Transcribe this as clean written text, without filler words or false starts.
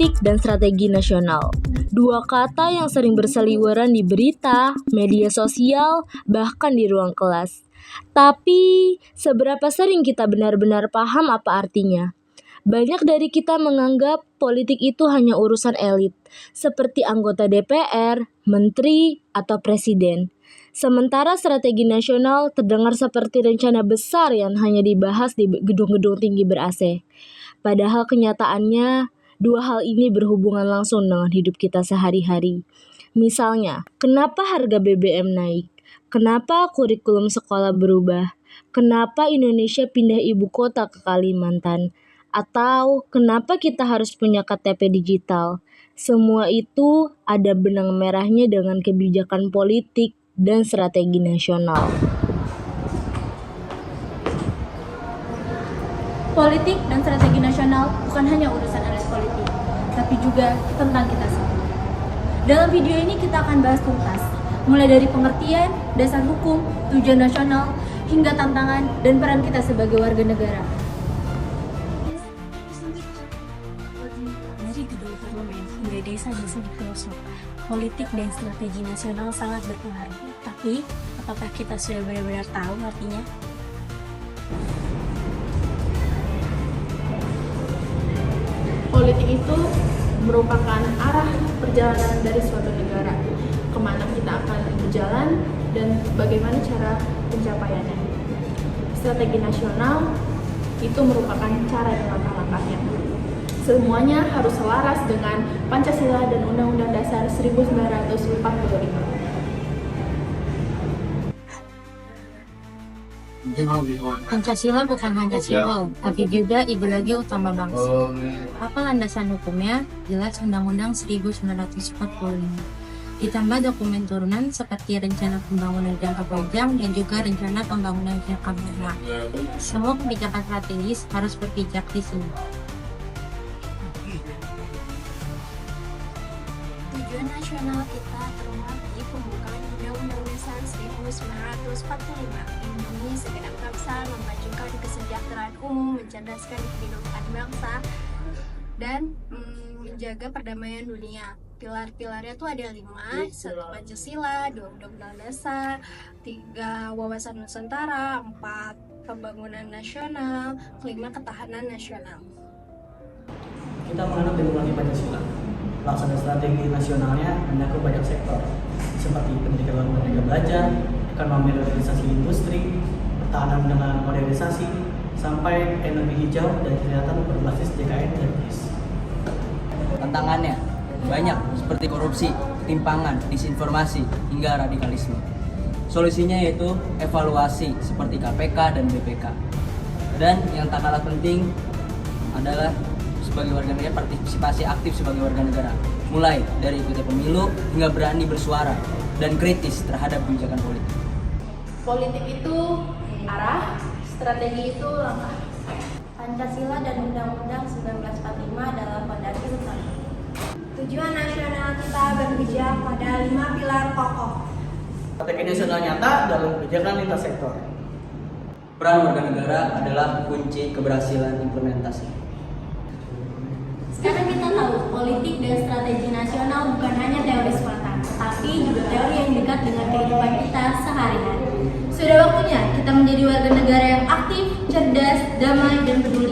politik dan strategi nasional. Dua kata yang sering berseliweran di berita, media sosial, bahkan di ruang kelas. Tapi, seberapa sering kita benar-benar paham apa artinya? Banyak dari kita menganggap politik itu hanya urusan elit, seperti anggota DPR, menteri, atau presiden. Sementara strategi nasional terdengar seperti rencana besar yang hanya dibahas di gedung-gedung tinggi ber-AC. Padahal kenyataannya, dua hal ini berhubungan langsung dengan hidup kita sehari-hari. Misalnya, kenapa harga BBM naik? Kenapa kurikulum sekolah berubah? Kenapa Indonesia pindah ibu kota ke Kalimantan? Atau kenapa kita harus punya KTP digital? Semua itu ada benang merahnya dengan kebijakan politik dan strategi nasional. Politik dan strategi nasional bukan hanya urusan elit politik, tapi juga tentang kita semua. Dalam video ini kita akan bahas tuntas, mulai dari pengertian, dasar hukum, tujuan nasional, hingga tantangan dan peran kita sebagai warga negara. Dari gedung parlemen hingga desa-desa di pelosok, politik dan strategi nasional sangat berpengaruh. Tapi, apakah kita sudah benar-benar tahu artinya? Politik itu merupakan arah perjalanan dari suatu negara, kemana kita akan berjalan dan bagaimana cara pencapaiannya. Strategi nasional itu merupakan cara dan langkah-langkahnya. Semuanya harus selaras dengan Pancasila dan Undang-Undang Dasar 1945. Pancasila bukan hanya simbol, tapi juga ideologi utama bangsa. Apa landasan hukumnya? Jelas Undang-Undang 1945. Ditambah dokumen turunan seperti Rencana Pembangunan Jangka Panjang dan juga Rencana Pembangunan Jangka Menengah. Semua kebijakan strategis harus berpijak di sini. Tujuan nasional kita termuat di pembukaan Undang-Undang Dasar 1945. Melindungi segenap bangsa, memajukan kesejahteraan umum, mencerdaskan kehidupan bangsa, dan menjaga perdamaian dunia. Pilar-pilarnya tuh ada 5, 1 Pancasila, 2 Undang-Undang Dasar, 3 Wawasan Nusantara, 4 Pembangunan Nasional, 5 Ketahanan Nasional. Kita menganut demokrasi Pancasila. Pelaksanaan strategi nasionalnya mencakup banyak sektor, seperti pendidikan merdeka belajar, ekonomi modernisasi industri, pertahanan dengan modernisasi, sampai energi hijau dan kesehatan berbasis JKN dan BRIS. Tantangannya banyak, seperti korupsi, ketimpangan, disinformasi, hingga radikalisme. Solusinya yaitu evaluasi seperti KPK dan BPK. Dan yang tak kalah penting adalah sebagai warga negara, partisipasi aktif sebagai warga negara, mulai dari ikuti pemilu hingga berani bersuara dan kritis terhadap kebijakan politik. Politik itu arah, strategi itu langkah. Pancasila dan Undang-Undang 1945 adalah fondasi utama. Tujuan nasional kita berpijak pada 5 pilar pokok. Strategi nasional nyata dalam kebijakan lintas sektor. Peran warga negara adalah kunci keberhasilan implementasi. Sekarang kita tahu, politik dan strategi nasional bukan hanya teori semata, tetapi juga teori yang dekat dengan kehidupan kita sehari-hari. Sudah waktunya kita menjadi warga negara yang aktif, cerdas, damai, dan peduli